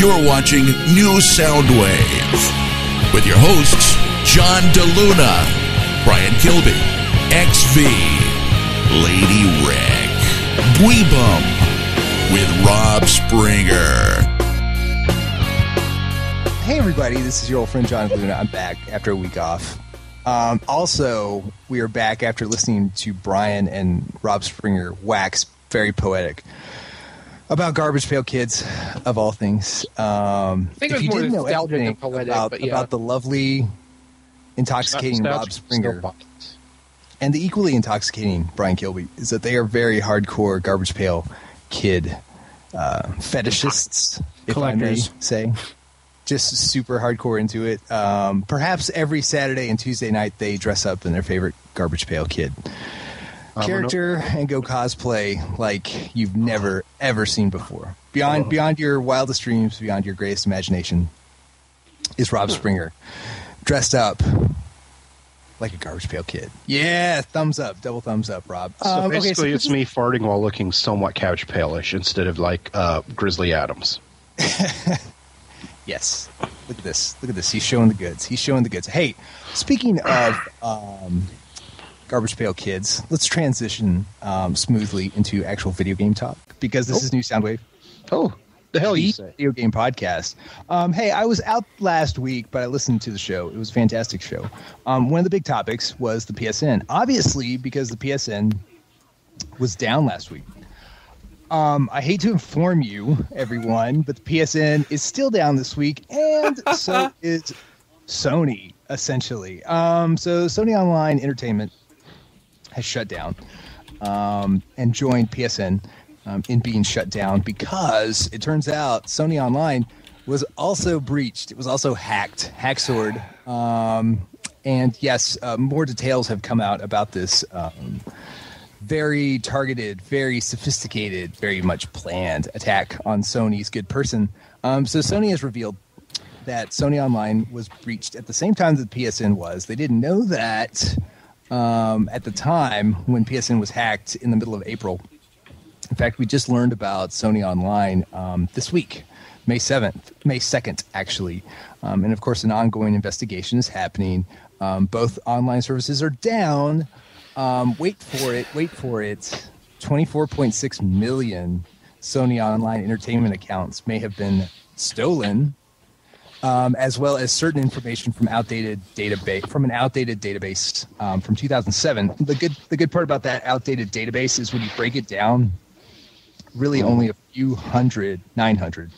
You're watching New Soundwave with your hosts, John DeLuna, Brian Kilby, XV, Lady Rick, Bweebum, with Rob Springer. Hey everybody, this is your old friend John DeLuna. I'm back after a week off. Also, we are back after listening to Brian and Rob Springer wax very poetic about Garbage Pail Kids, of all things. I think if you didn't know anything poetic, about the lovely, intoxicating Rob Springer and the equally intoxicating Brian Kilby, is that they are very hardcore Garbage Pail Kid fetishists, if I may say. Just super hardcore into it. Perhaps every Saturday and Tuesday night they dress up in their favorite Garbage Pail Kid character and go cosplay like you've never ever seen before. Beyond your wildest dreams, beyond your greatest imagination, is Rob Springer dressed up like a Garbage Pail Kid. Yeah, thumbs up, double thumbs up, Rob. So basically, it's me farting while looking somewhat couch pale-ish instead of like Grizzly Adams. Yes. Look at this. Look at this. He's showing the goods. Hey, speaking of Garbage Pail Kids, let's transition smoothly into actual video game talk, because this is New Soundwave. Oh, the hell you say? Video game podcast. Hey, I was out last week, but I listened to the show. It was a fantastic show. One of the big topics was the PSN. Obviously, because the PSN was down last week. I hate to inform you, everyone, but the PSN is still down this week, and so is Sony, essentially. So Sony Online Entertainment has shut down and joined PSN in being shut down, because it turns out Sony Online was also breached. It was also hacked-sword. And yes, more details have come out about this very targeted, very sophisticated, very much planned attack on Sony's good person. So Sony has revealed that Sony Online was breached at the same time that the PSN was. They didn't know that at the time when PSN was hacked in the middle of April. In fact, we just learned about Sony Online this week, May 2nd, actually. And of course, an ongoing investigation is happening. Both online services are down. Wait for it. 24.6 million Sony Online Entertainment accounts may have been stolen, as well as certain information from an outdated database from 2007. The good part about that outdated database is when you break it down, really only a few 900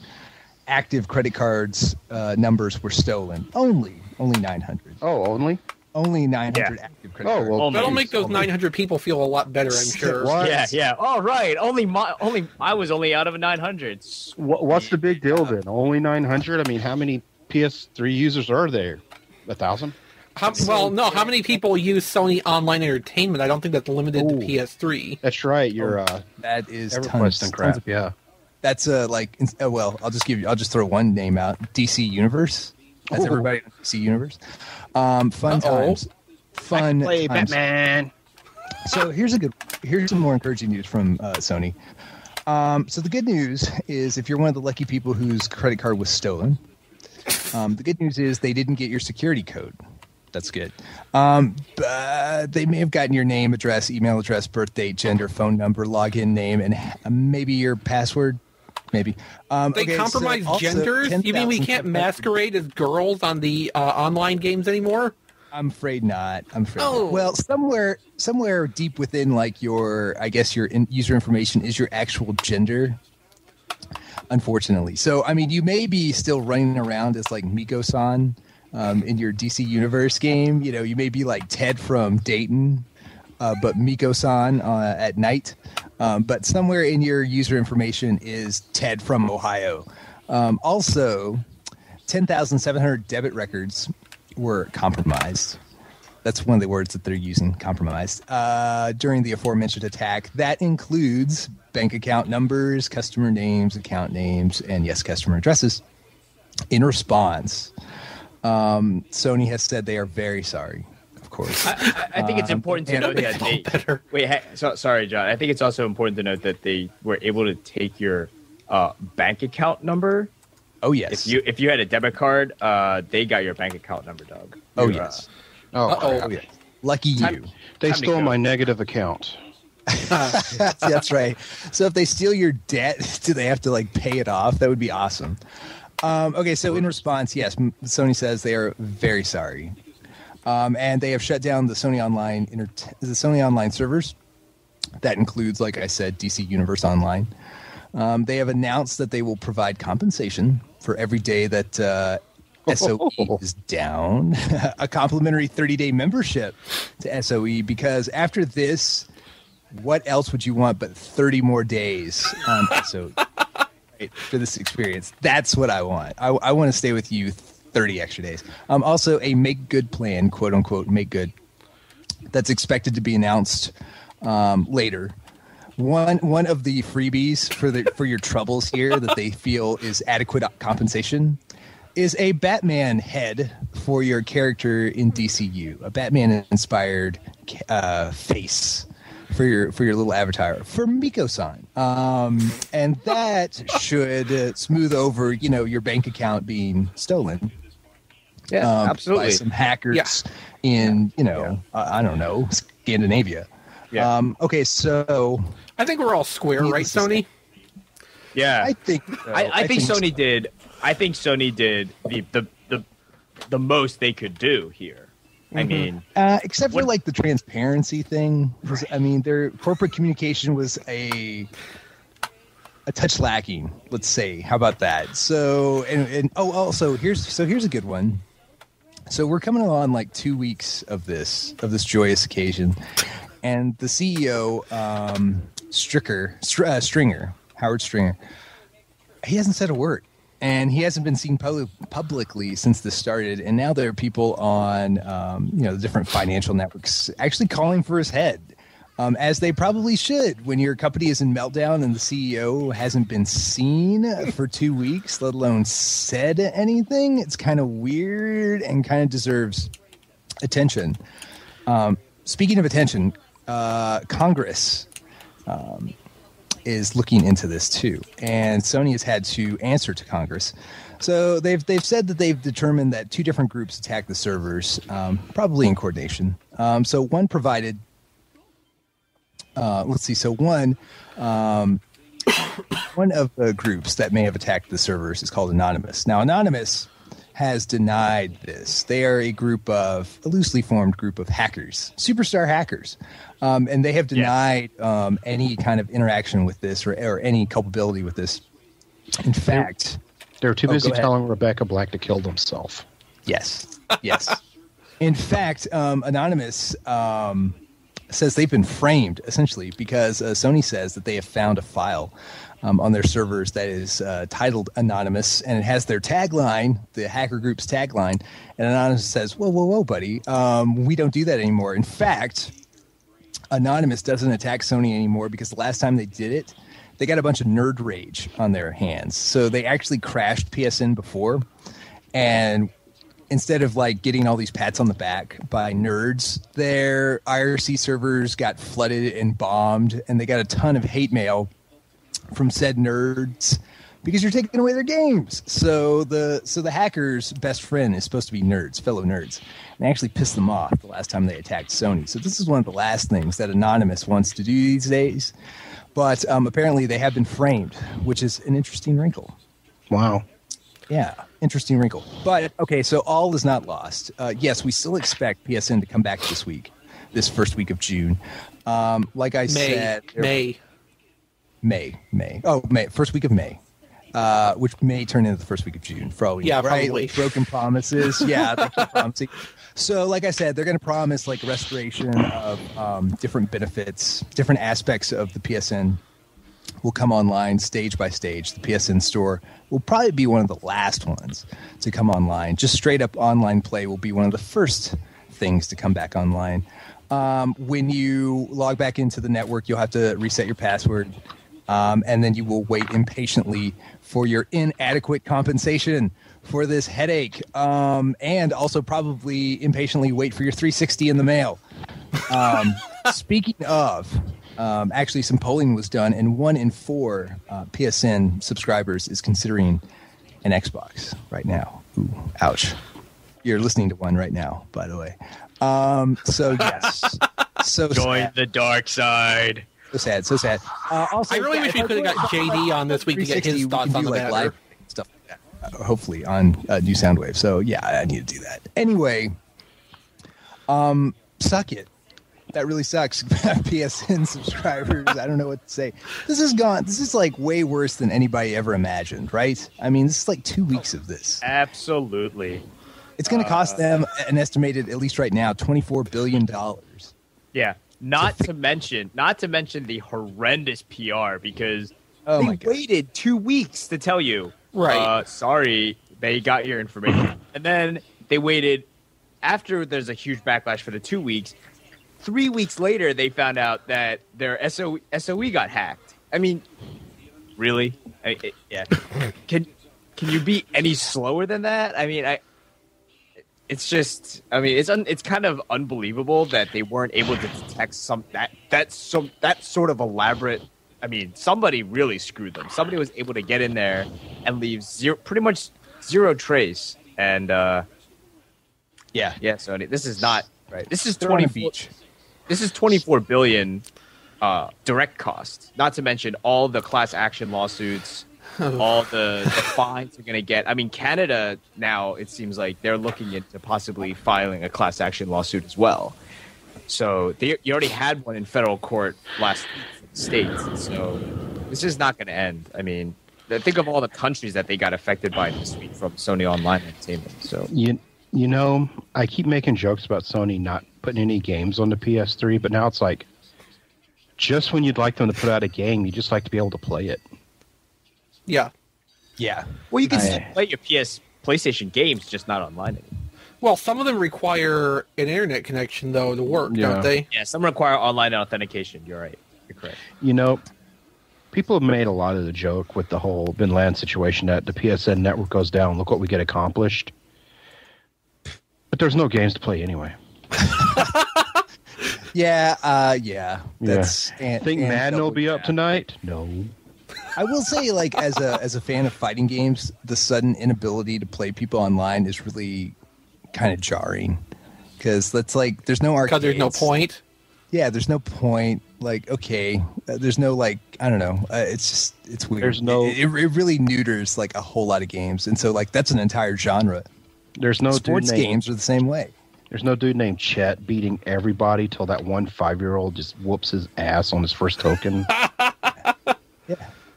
active credit cards numbers were stolen. Only 900. Oh, only? Only 900 active credit cards. Well, that'll make those 900 people feel a lot better, I'm sure. Yeah. All right. I was only out of 900. What's the big deal then? Only 900? I mean, how many PS3 users are there? 1,000? How many people use Sony Online Entertainment? I don't think that's limited to PS3. That's right. That is tons and crap. Yeah. That's I'll just throw one name out. DC Universe. Has everybody in DC Universe? Fun times. Fun play times. Batman. So here's some more encouraging news from Sony. So the good news is, if you're one of the lucky people whose credit card was stolen, the good news is they didn't get your security code. That's good. But they may have gotten your name, address, email address, birth date, gender, phone number, login name, and maybe your password. Maybe. They compromise genders? You mean we can't masquerade as girls on the online games anymore? I'm afraid not. Well, somewhere deep within, like, your user information is your actual gender, unfortunately. So, I mean, you may be still running around as, like, Miko-san in your DC Universe game. You know, you may be like Ted from Dayton, but Miko-san at night. But somewhere in your user information is Ted from Ohio. Also, 10,700 debit records were compromised. That's one of the words that they're using, compromised, during the aforementioned attack. That includes bank account numbers, customer names, account names, and, yes, customer addresses. In response, Sony has said they are very sorry. Of course, I think it's important to note that sorry, John. I think it's also important to note that they were able to take your bank account number Oh yes. If you had a debit card, they got your bank account number, dog. Oh yes. Oh yes. Lucky you. They stole my negative account. That's right. So if they steal your debt, do they have to like pay it off? That would be awesome. Okay, so in response, yes, Sony says they are very sorry, and they have shut down the Sony Online servers. That includes, like I said, DC Universe Online. They have announced that they will provide compensation for every day that SOE is down, a complimentary 30-day membership to SOE, because after this, what else would you want but 30 more days on SOE for this experience? That's what I want. I want to stay with you 30 extra days. Also, a make good plan, quote unquote, make good, that's expected to be announced later. One of the freebies for your troubles here that they feel is adequate compensation is a Batman head for your character in DCU, a Batman-inspired face for your little avatar for Miko-san, and that should smooth over your bank account being stolen. Yeah, absolutely. By some hackers in I don't know, Scandinavia. Yeah. Okay, so I think we're all square, right, Sony? Yeah, I think I think Sony did. I think Sony did the most they could do here. I mean, except for like the transparency thing. I mean, their corporate communication was a touch lacking. Let's say, how about that? So, and also here's a good one. So we're coming on like 2 weeks of this joyous occasion, and the CEO, Stringer, Howard Stringer, he hasn't said a word. And he hasn't been seen publicly since this started. And now there are people on, the different financial networks actually calling for his head, as they probably should when your company is in meltdown and the CEO hasn't been seen for 2 weeks, let alone said anything. It's kind of weird and kind of deserves attention. Speaking of attention, Congress is looking into this too, and Sony has had to answer to Congress. So they've said that they've determined that two different groups attacked the servers, probably in coordination. So one provided, one of the groups that may have attacked the servers is called Anonymous. Now, Anonymous has denied this. They are a loosely formed group of hackers, superstar hackers. And they have denied any kind of interaction with this or any culpability with this. In fact, they're too busy telling Rebecca Black to kill himself. Yes. In fact, Anonymous says they've been framed, essentially, because Sony says that they have found a file on their servers that is titled Anonymous, and it has their tagline, the hacker group's tagline, and Anonymous says, whoa, buddy, we don't do that anymore. In fact, Anonymous doesn't attack Sony anymore because the last time they did it, they got a bunch of nerd rage on their hands. So they actually crashed PSN before, and instead of like getting all these pats on the back by nerds, their IRC servers got flooded and bombed, and they got a ton of hate mail from said nerds because you're taking away their games. So the hacker's best friend is supposed to be nerds, fellow nerds. And actually pissed them off the last time they attacked Sony. So this is one of the last things that Anonymous wants to do these days. But apparently they have been framed, which is an interesting wrinkle. Wow. Yeah, interesting wrinkle. But, okay, so all is not lost. Yes, we still expect PSN to come back this first week of June. Like I said... May. Oh, May. First week of May. Which may turn into the first week of June for all we know, right? Probably. Like broken promises. Yeah, they keep promising. So, like I said, they're going to promise like restoration of different benefits, different aspects of the PSN will come online stage by stage. The PSN store will probably be one of the last ones to come online. Just straight up online play will be one of the first things to come back online. When you log back into the network, you'll have to reset your password. And then you will wait impatiently for your inadequate compensation for this headache, and also probably impatiently wait for your 360 in the mail. Speaking of, actually some polling was done, and 1 in 4 PSN subscribers is considering an Xbox right now. Ooh, ouch. You're listening to one right now, by the way. So yes. So join sad. the dark side. So sad. Also, I really wish we could have got JD on this week to get his thoughts on the matter. Live stuff like that, hopefully on new Soundwave. So yeah, I need to do that. Anyway, suck it. That really sucks. PSN subscribers. I don't know what to say. This is like way worse than anybody ever imagined, right? I mean, this is like 2 weeks of this. Absolutely. It's going to cost them an estimated, at least right now, $24 billion. Yeah. Not to mention the horrendous PR because they waited 2 weeks to tell you. Right. Sorry, they got your information. And then they waited after there's a huge backlash for the 2 weeks. 3 weeks later, they found out that their SOE got hacked. I mean, really? Yeah. Can you be any slower than that? I mean, it's just. I mean, it's kind of unbelievable that they weren't able to detect that sort of elaborate. I mean, somebody really screwed them. Somebody was able to get in there and leave pretty much zero trace. And yeah. Sony, this is not right. This is 24. This is $24 billion direct costs. Not to mention all the class action lawsuits, all the fines they're going to get. I mean, Canada now, it seems like they're looking into possibly filing a class action lawsuit as well. So you already had one in federal court last week for the states. So this is not going to end. I mean, think of all the countries that they got affected by this week from Sony Online Entertainment. So you know, I keep making jokes about Sony not putting any games on the PS3, but now it's like, just when you'd like them to put out a game, you just like to be able to play it. Yeah. Yeah. Well, you can still play your PlayStation games, just not online anymore. Well, some of them require an internet connection, though, to work, don't they? Yeah, some require online authentication. You're right. You're correct. You know, people have made a lot of the joke with the whole Bin Laden situation that the PSN network goes down. Look what we get accomplished. But there's no games to play anyway. Yeah. Think Madden will be up tonight? No. I will say, like, as a fan of fighting games, the sudden inability to play people online is really kind of jarring. Because that's like, there's no arcades. Because there's no point. Yeah, there's no point. Like, okay, there's no, like, I don't know. It's weird. There's no. It really neuters like a whole lot of games, and so like that's an entire genre. There's no sports games are the same way. There's no dude named Chet beating everybody till that one 5-year-old just whoops his ass on his first token.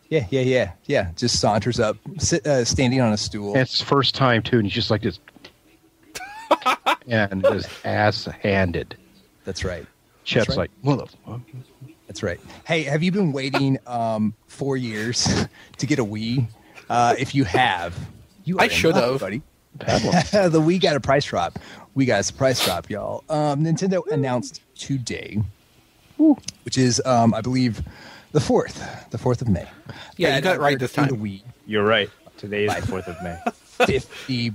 Yeah. Just saunters up, standing on a stool. And it's his first time too, and he's just like this, and just ass handed. That's right. Chet's like, what the fuck? That's right. Hey, have you been waiting 4 years to get a Wii? If you have, I should have, buddy. The Wii got a price drop. We got a price drop, y'all. Nintendo announced today, which is, I believe, the 4th of May. Yeah, you got it right this time. The Wii. You're right. Today is the 4th of May. $50,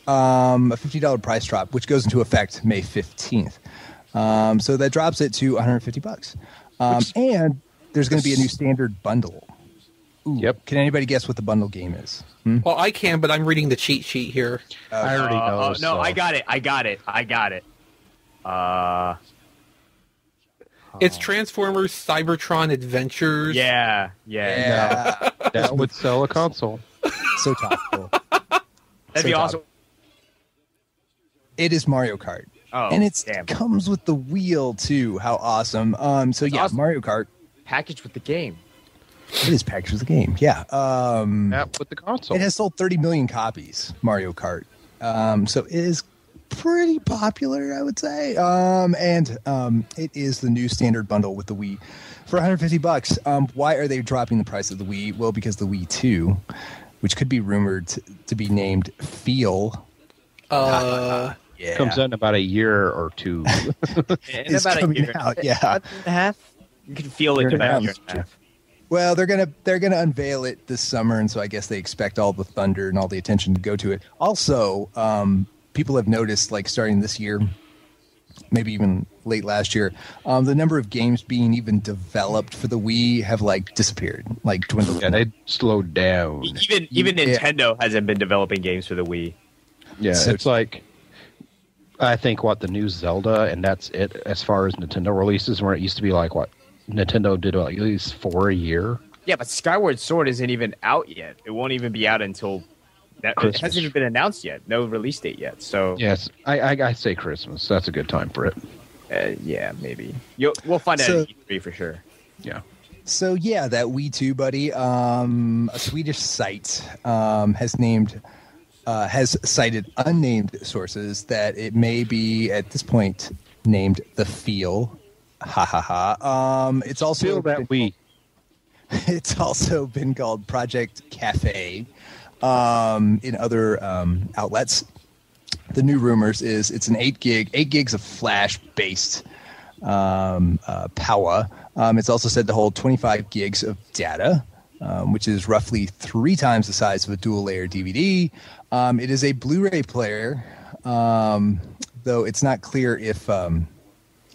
a $50 price drop, which goes into effect May 15th. So that drops it to $150. And there's going to be a new standard bundle. Ooh, yep. Can anybody guess what the bundle game is? Well, I can, but I'm reading the cheat sheet here. I already know. No, so. I got it. It's Transformers Cybertron Adventures. Yeah. That would sell a console. So topical. That'd be awesome. It is Mario Kart. Oh, and it comes with the wheel, too. How awesome. So, yeah, awesome. Mario Kart. Packaged with the game. It is packaged with the game, yeah. With the console. It has sold 30 million copies, Mario Kart. So it is pretty popular, I would say. And it is the new standard bundle with the Wii for $150. Why are they dropping the price of the Wii? Well, because the Wii 2, which could be rumored to be named Feel. Yeah. Comes out in about a year or two. In about a year out, yeah. And a half. You can feel it in about a year and a half. Well, they're gonna unveil it this summer, and so I guess they expect all the thunder and all the attention to go to it. Also, people have noticed, like starting this year, maybe even late last year, the number of games being even developed for the Wii have like disappeared, like dwindled. Yeah, they slowed down. Even Nintendo hasn't been developing games for the Wii. Yeah, So- it's like, I think, the new Zelda, and that's it as far as Nintendo releases, where it used to be like, Nintendo did at least 4 a year. Yeah, but Skyward Sword isn't even out yet. It won't even be out until... It hasn't even been announced yet. No release date yet. So yes, I say Christmas. That's a good time for it. Yeah, maybe. We'll find out at E3 for sure. Yeah. So yeah, that Wii 2, buddy. A Swedish site has cited unnamed sources that it may be at this point named the Feel. Ha ha ha. It's also Feel that Wii. It's also been called Project Cafe in other outlets. The new rumors is it's an 8 gigs of flash-based power. It's also said to hold 25 gigs of data, which is roughly 3 times the size of a dual-layer DVD. It is a Blu-ray player, though it's not clear if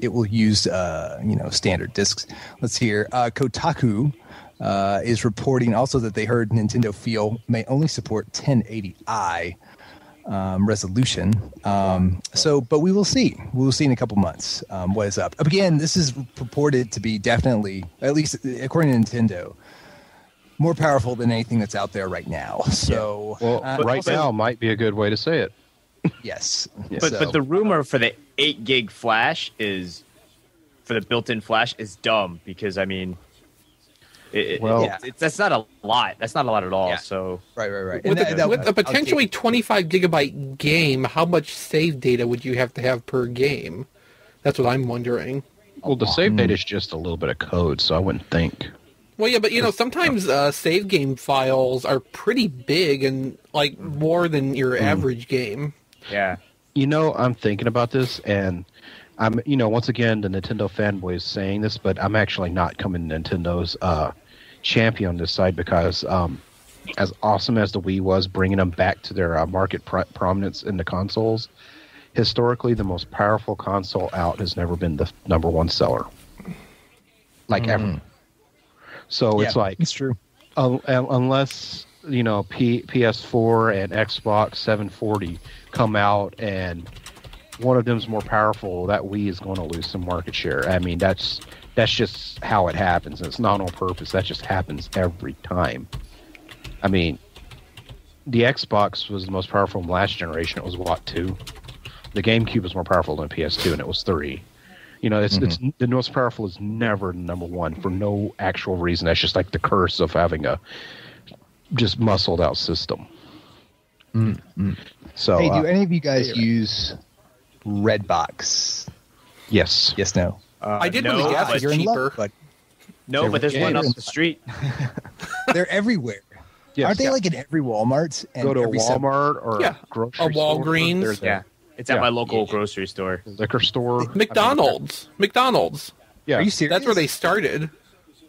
it will use standard discs. Let's hear. Kotaku is reporting also that they heard Nintendo Feel may only support 1080i resolution. But we will see. We will see in a couple months what is up. Again, this is purported to be definitely, at least according to Nintendo, more powerful than anything that's out there right now. So, right now might be a good way to say it. Yes. But the rumor for the 8 gig flash is, for the built-in flash, is dumb because, I mean... that's not a lot. That's not a lot at all. Yeah. So right. With a potentially 25 gigabyte game, how much save data would you have to have per game? That's what I'm wondering. Well, the save data is just a little bit of code, so I wouldn't think. Well, yeah, but sometimes save game files are pretty big and like more than your average game. Yeah. I'm thinking about this, and I'm, once again, the Nintendo fanboy is saying this, but I'm actually not coming to Nintendo's champion on this side because as awesome as the Wii was, bringing them back to their market prominence in the consoles, historically, the most powerful console out has never been the number one seller. Ever. So it's like... It's true. Unless, PS4 and Xbox 740 come out and one of them's more powerful, that Wii is going to lose some market share. I mean, that's just how it happens. It's not on purpose. That just happens every time. I mean, the Xbox was the most powerful in last generation. It was, 2? The GameCube was more powerful than PS2, and it was 3. It's the most powerful is never number one for no actual reason. That's just like the curse of having a just muscled out system. So, hey, do any of you guys use Redbox? Yes. Yes, no. I did when the gas was cheaper. But there's one up the street. They're everywhere. Yes. Aren't they like in every Walmart? And go to every Walmart or grocery or Walgreens. Yeah. It's at my local grocery store. Liquor store. McDonald's. Yeah. Are you serious? That's where they started.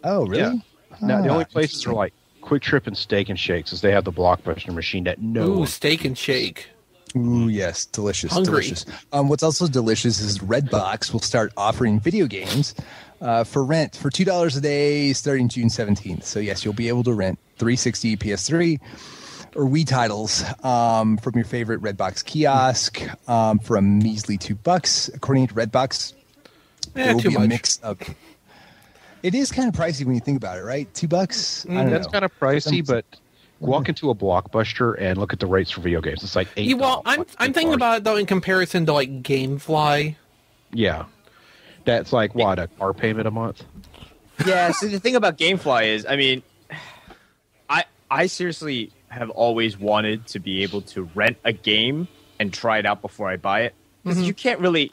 Oh, really? Yeah. Now, the only places are like Quick Trip and Steak and Shakes is they have the Blockbuster machine that Ooh, Steak and Shake. Ooh, yes. Delicious. Hungry. Delicious. What's also delicious is Redbox will start offering video games for rent for $2 a day starting June 17th. So, yes, you'll be able to rent 360, PS3, or Wii titles from your favorite Redbox kiosk for a measly $2. According to Redbox, there will be a mix of... It is kind of pricey when you think about it, right? $2? I don't That's know. kind of pricey, but walk into a Blockbuster and look at the rates for video games. It's like $8. Well, I'm thinking about it, though, in comparison to, like, GameFly. Yeah. That's like, what, a car payment a month? Yeah, so the thing about GameFly is, I mean, I seriously have always wanted to be able to rent a game and try it out before I buy it. Because you can't really,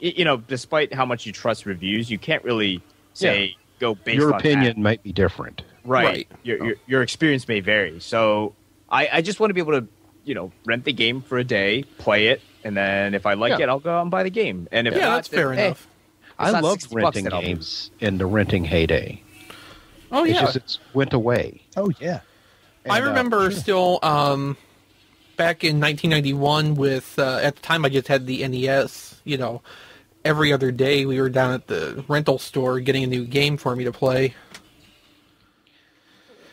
despite how much you trust reviews, you can't really say, go based on your opinion that. might be different. Right. Your experience may vary. So I just want to be able to, rent the game for a day, play it, and then if I like it, I'll go out and buy the game. And if not, that's fair enough. I loved renting games in the renting heyday. Oh, yeah. It went away. Oh, yeah. And, I remember still back in 1991 with, at the time I just had the NES, every other day we were down at the rental store getting a new game for me to play.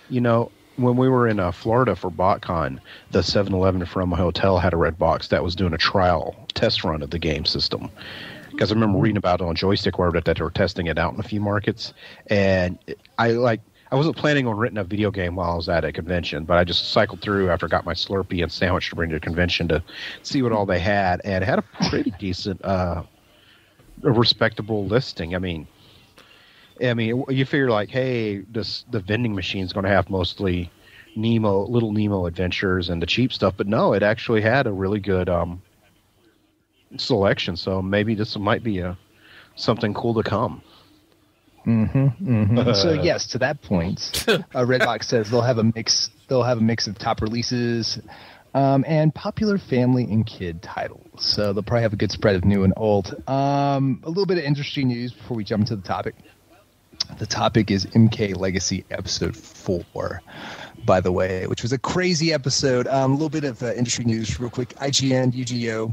You know, when we were in Florida for BotCon, the 7-Eleven from my hotel had a red box that was doing a trial test run of the game system. Because I remember reading about it on Joystick Wire that they were testing it out in a few markets. And I wasn't planning on renting a video game while I was at a convention, but I just cycled through after I got my Slurpee and sandwich to bring to the convention to see what all they had. And it had a pretty decent, a respectable listing. I mean, you figure like, hey, the vending machine's going to have mostly little Nemo adventures and the cheap stuff, but no, it actually had a really good selection. So maybe this might be something cool to come. So yes, to that point, Redbox says they'll have a mix. They'll have a mix of top releases and popular family and kid titles. So they'll probably have a good spread of new and old. A little bit of industry news before we jump into the topic. The topic is MK Legacy Episode 4, by the way, which was a crazy episode. A little bit of industry news real quick. IGN, UGO,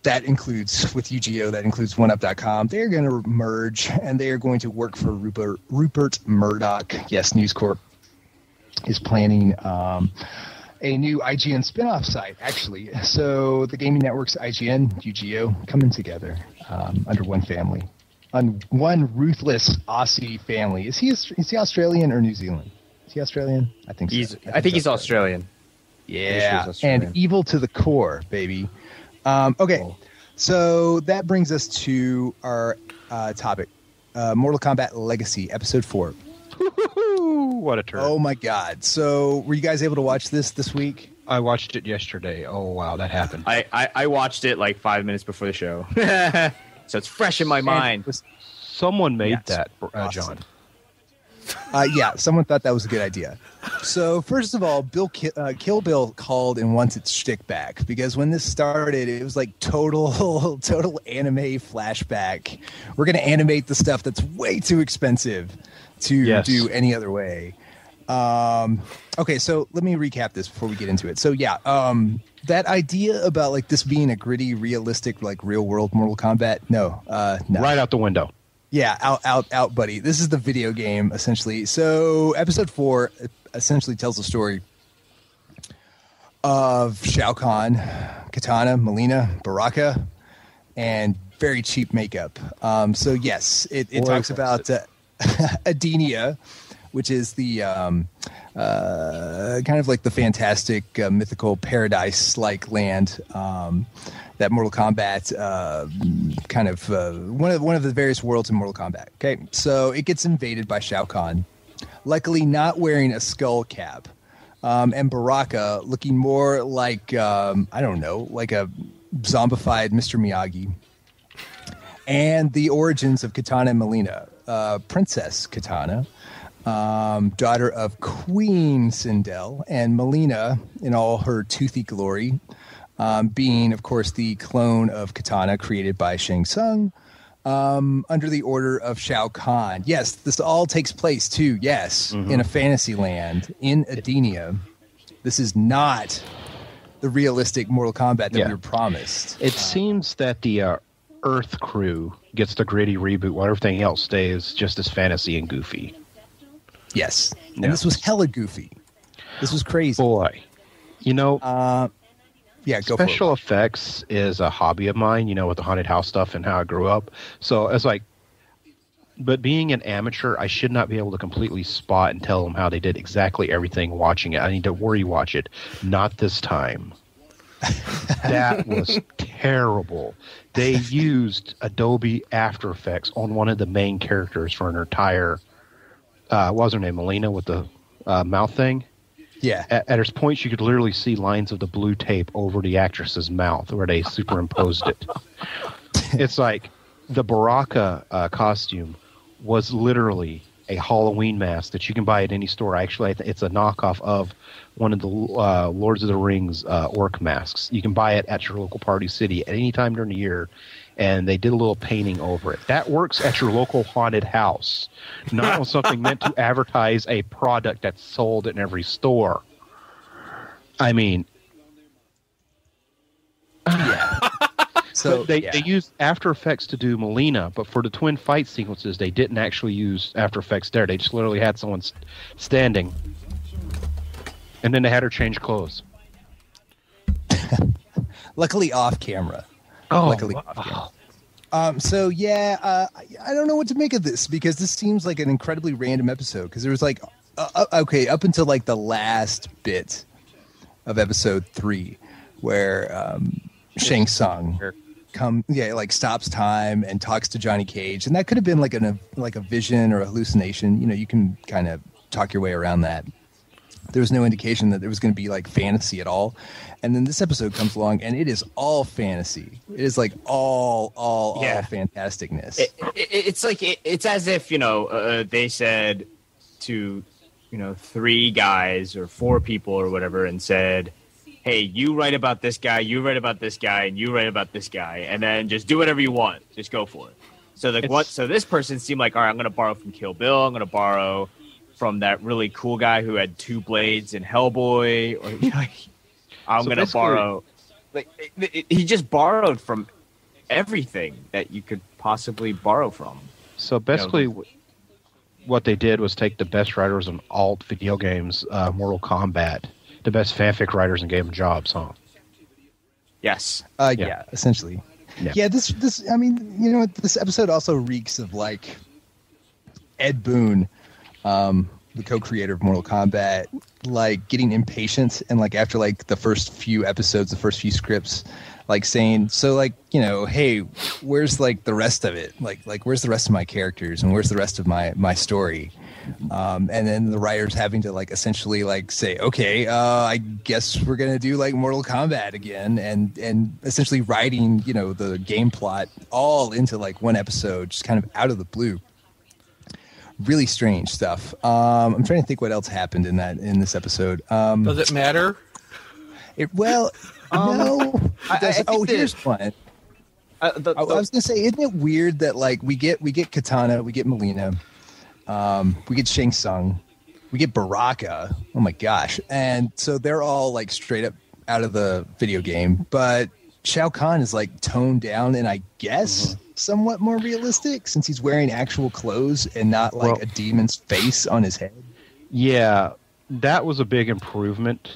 that includes 1up.com. They're going to merge, and they are going to work for Rupert Murdoch. Yes, News Corp is planning a new IGN spin-off site, actually. So the gaming networks IGN, UGO, coming together under one family. On one ruthless Aussie family. Is he Australian or New Zealand? Is he Australian? I think so. I think he's Australian. Yeah, Australian. And evil to the core, baby. Okay, so that brings us to our topic. Mortal Kombat Legacy, Episode 4. What a turn. Oh, my God. So were you guys able to watch this week? I watched it yesterday. Oh, wow, that happened. I watched it like 5 minutes before the show. So it's fresh in my mind. Someone made that, John. Yeah, someone thought that was a good idea. So first of all, Kill Bill called and wants its shtick back, because when this started, it was like total anime flashback. We're going to animate the stuff that's way too expensive to do any other way. Okay, so let me recap this before we get into it. So yeah, that idea about like this being a gritty, realistic, like real world Mortal Kombat, no. Right out the window. Yeah, out, buddy. This is the video game, essentially. So Episode 4 essentially tells the story of Shao Kahn, Katana, Melina, Baraka, and very cheap makeup. So yes, it talks about Adenia, which is the kind of like the fantastic mythical paradise-like land that Mortal Kombat kind of one of the various worlds in Mortal Kombat. Okay, so it gets invaded by Shao Kahn, luckily not wearing a skull cap, and Baraka looking more like I don't know, like a zombified Mr. Miyagi. And the origins of Katana and Melina, Princess Katana, daughter of Queen Sindel, and Melina in all her toothy glory, being, of course, the clone of Katana created by Shang Tsung under the order of Shao Kahn. Yes, this all takes place, too, in a fantasy land in Adenia. This is not the realistic Mortal Kombat that we were promised. It seems that the Earth crew gets the gritty reboot while everything else stays just as fantasy and goofy. Yes, and this was hella goofy. This was crazy. Boy, you know, go special effects is a hobby of mine, you know, with the haunted house stuff and how I grew up. So it's like, but being an amateur, I should not be able to completely spot and tell them how they did exactly everything watching it. I need to worry watch it. Not this time. That was terrible. They used Adobe After Effects on one of the main characters for an entire what was her name? Melina with the mouth thing? Yeah. At her points, you could literally see lines of the blue tape over the actress's mouth where they superimposed it. It's like the Baraka costume was literally a Halloween mask that you can buy at any store. Actually, it's a knockoff of one of the Lords of the Rings orc masks. You can buy it at your local Party City at any time during the year. And they did a little painting over it. That works at your local haunted house, not on something meant to advertise a product that's sold in every store. I mean, So they used After Effects to do Melina, but for the twin fight sequences, they didn't actually use After Effects there. They just literally had someone standing, and then they had her change clothes. Luckily off camera. Luckily off camera. So I don't know what to make of this, because this seems like an incredibly random episode, because there was like up until like the last bit of episode 3 where Shang Tsung stops time and talks to Johnny Cage, and that could have been like a vision or a hallucination. You know, you can kind of talk your way around that. There was no indication that there was going to be like fantasy at all. And then this episode comes along, and it is all fantasy. It is like all fantasticness. It's like it's as if they said to 3 guys or 4 people or whatever, and said, "Hey, you write about this guy, you write about this guy, and you write about this guy, and then just do whatever you want. Just go for it." So this person seemed like, all right, I'm going to borrow from Kill Bill. I'm going to borrow from that really cool guy who had 2 blades in Hellboy, or I'm going to borrow. He just borrowed from everything that you could possibly borrow from. So basically, what they did was take the best writers in alt video games, Mortal Kombat, the best fanfic writers, and gave them jobs, huh? Yes. Yeah, essentially. Yeah. This. I mean, this episode also reeks of like Ed Boon, the co-creator of Mortal Kombat, like getting impatient, and like after like the first few episodes, the first few scripts, like saying, so like, hey, where's like the rest of it? Like where's the rest of my characters, and where's the rest of my story? And then the writers having to like essentially like say, okay, I guess we're gonna do like Mortal Kombat again, and essentially writing the game plot all into like one episode, just kind of out of the blue. Really strange stuff. I'm trying to think what else happened in this episode. Does it matter? No. Here's one. I was going to say, isn't it weird that like we get Katana, we get Melina, we get Shang Tsung, we get Baraka. Oh my gosh! And so they're all like straight up out of the video game, but Shao Kahn is like toned down, and I guess somewhat more realistic, since he's wearing actual clothes and not like a demon's face on his head. Yeah, that was a big improvement,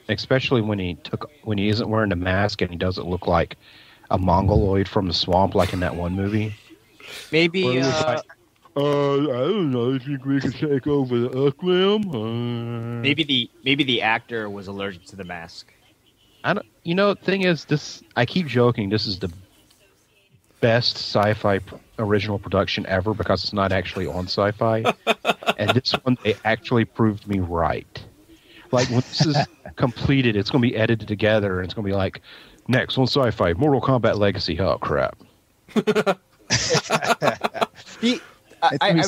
especially when he isn't wearing the mask and he doesn't look like a mongoloid from the swamp like in that one movie. Maybe I don't know. I think we could take over the Ukram. Maybe the actor was allergic to the mask. The thing is, this, I keep joking, this is the best sci-fi original production ever, because it's not actually on sci-fi. And this one, they actually proved me right. Like, when this is completed, it's going to be edited together, and it's going to be like, next on sci-fi, Mortal Kombat Legacy. Oh, crap. I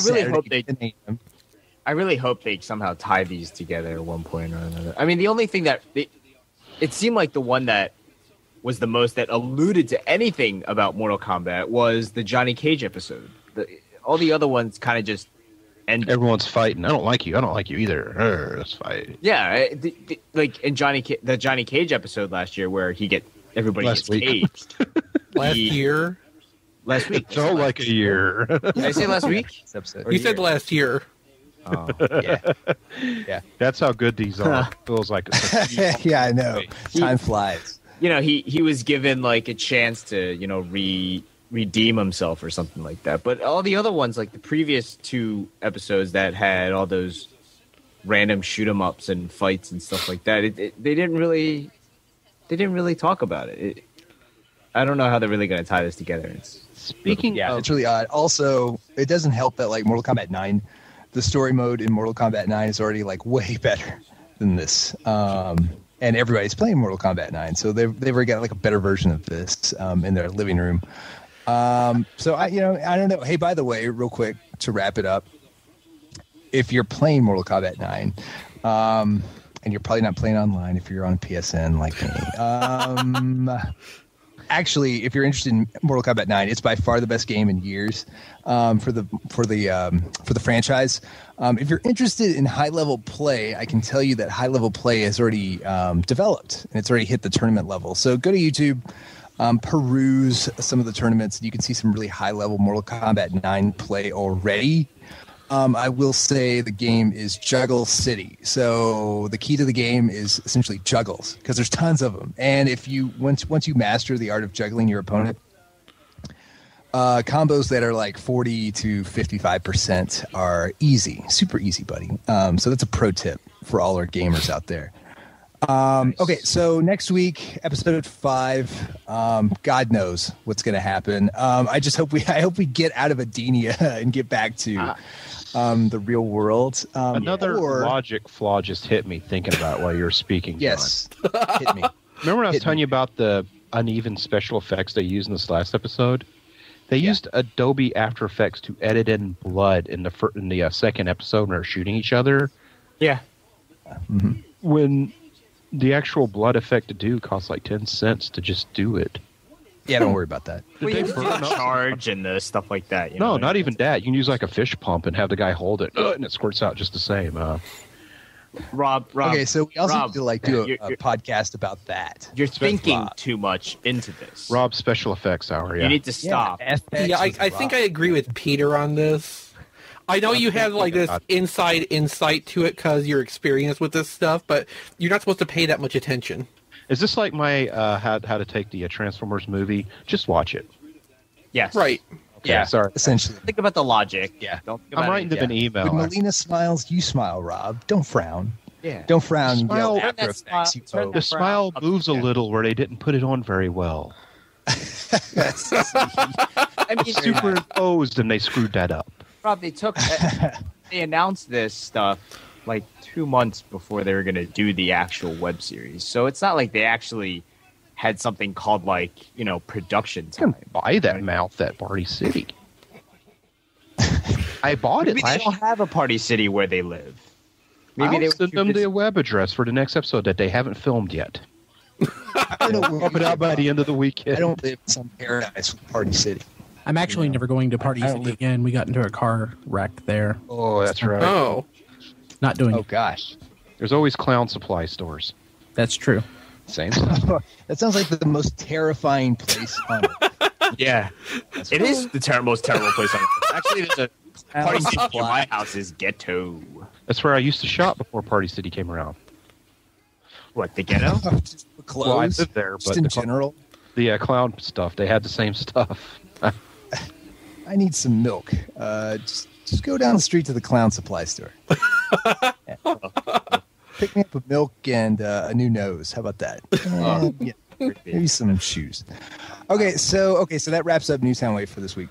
really hope they somehow tie these together at one point or another. I mean, the only thing that it seemed like the one that was the most that alluded to anything about Mortal Kombat was the Johnny Cage episode. All the other ones kind of just ended. Everyone's fighting. I don't like you. I don't like you either. Let's fight. Yeah, like in the Johnny Cage episode last year, where everybody gets caged. Last year. Last week. It felt like a year. Did I say last week? You said last year. Oh, yeah. That's how good these are. Feels like yeah, I know. Time flies. He was given like a chance to redeem himself or something like that. But all the other ones, like the previous 2 episodes that had all those random shoot 'em ups and fights and stuff like that, they didn't really talk about it. I don't know how they're really going to tie this together. It's really odd. Also, it doesn't help that like Mortal Kombat 9, the story mode in Mortal Kombat 9 is already like way better than this. And everybody's playing Mortal Kombat 9, so they've already got like a better version of this in their living room. So I don't know. Hey, by the way, real quick to wrap it up, if you're playing Mortal Kombat 9, and you're probably not playing online if you're on PSN like me. Actually, if you're interested in Mortal Kombat 9, it's by far the best game in years for the franchise. If you're interested in high level play, I can tell you that high level play has already developed, and it's already hit the tournament level. So go to YouTube, peruse some of the tournaments. You can see some really high-level Mortal Kombat 9 play already. I will say the game is Juggle City. So the key to the game is essentially juggles, because there's tons of them. And if you once you master the art of juggling your opponent, combos that are like 40 to 55% are easy, super easy, buddy. So that's a pro tip for all our gamers out there. Nice. Okay, so next week, episode 5. God knows what's going to happen. I hope we get out of Adenia and get back to the real world. Another logic flaw just hit me thinking about while you were speaking. Yes, hit me. Remember when I was telling you about the uneven special effects they used in this last episode? They used Adobe After Effects to edit in blood in the second episode when they're shooting each other. Yeah. Mm-hmm. When the actual blood effect to do costs like 10 cents to just do it. Yeah, don't worry about that. Well, you have to charge and the stuff like that. You no, know? not even that. You can use like a fish pump and have the guy hold it, and it squirts out just the same. Rob. Okay, so we also need to do a podcast about that. You're thinking too much into this. Rob's special effects hour. Yeah. You need to stop. Yeah, I think I agree with Peter on this. I know you have like this inside insight to it because you're experienced with this stuff, but you're not supposed to pay that much attention. Is this like my how to take the Transformers movie? Just watch it. Yes. Right. Okay, Yeah. Sorry. Essentially. Think about the logic. Yeah. I'm writing them an email. When Melina smiles, you smile, Rob. Don't frown. Yeah. Don't frown. and Smile. yell After Effects. The smile moves a little where they didn't put it on very well. I mean, Superimposed, and they screwed that up. Rob, they announced this stuff like 2 months before they were going to do the actual web series. So it's not like they actually had something called production time. You can buy that mouth at Party City. I bought Maybe it they last don't have a Party City where they live. Maybe Maybe I'll send them the web address for the next episode that they haven't filmed yet. I don't know. Pump it out by the end of the weekend. I don't live in some paradise with Party City. I'm actually never going to Party City again. We got into a car wreck there. Oh, that's right. Oh. Not doing Oh it. gosh, There's always clown supply stores. That's true. Same. that sounds like the most terrifying place on earth. Yeah. It is the most terrible place on earth. Actually, there's a Party City near my house is ghetto. That's where I used to shop before Party City came around. What, the ghetto? Just for clothes. Well, I lived there, just but in general. The clown stuff, they had the same stuff. I need some milk. Just go down the street to the clown supply store. Pick me up a milk and a new nose. How about that? And, yeah, maybe some shoes. Okay, so that wraps up New Soundwave for this week.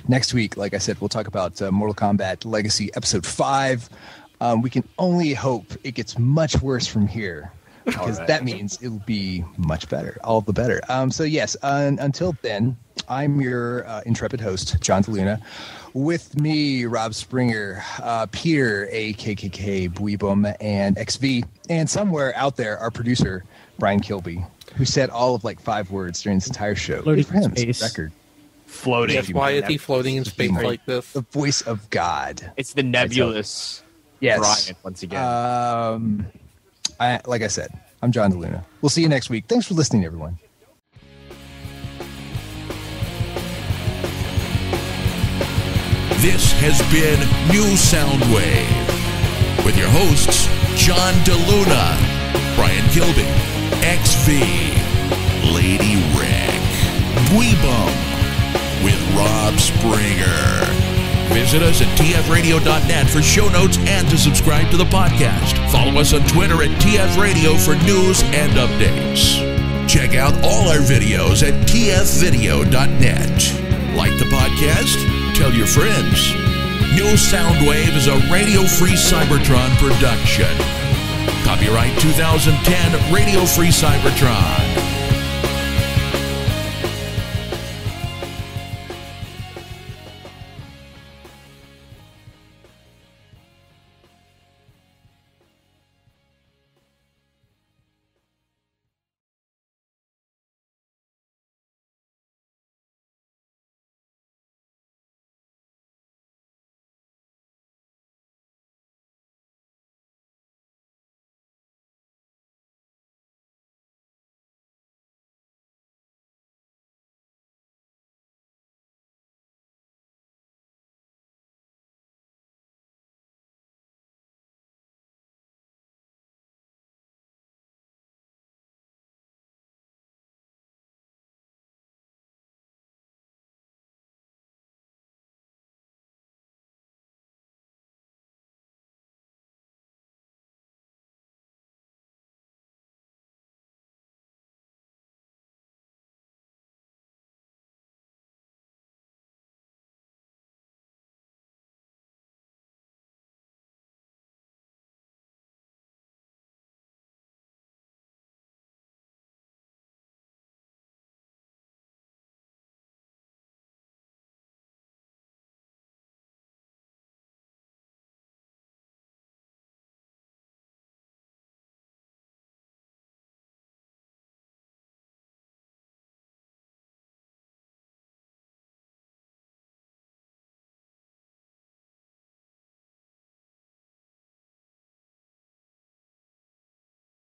Next week, like I said, we'll talk about Mortal Kombat Legacy Episode 5. We can only hope it gets much worse from here, because that means it'll be much better, all the better. So yes, until then, I'm your intrepid host, John DeLuna. With me, Rob Springer, Peter, AKKK, Buibum, and XV, and somewhere out there, our producer, Brian Kilby, who said all of 5 words during this entire show. Floating Good for him. space. Record. Floating. Yes, why is he floating in space like this? The voice of God. It's the nebulous Yes. Brian once again. Like I said, I'm John DeLuna. We'll see you next week. Thanks for listening, everyone. This has been New Soundwave with your hosts, John DeLuna, Brian Kilby, XV, Lady Rick, Dweebum, with Rob Springer. Visit us at tfradio.net for show notes and to subscribe to the podcast. Follow us on Twitter at tfradio for news and updates. Check out all our videos at tfvideo.net. Like the podcast? Tell your friends. New Soundwave is a radio-free Cybertron production. Copyright 2010 Radio Free Cybertron.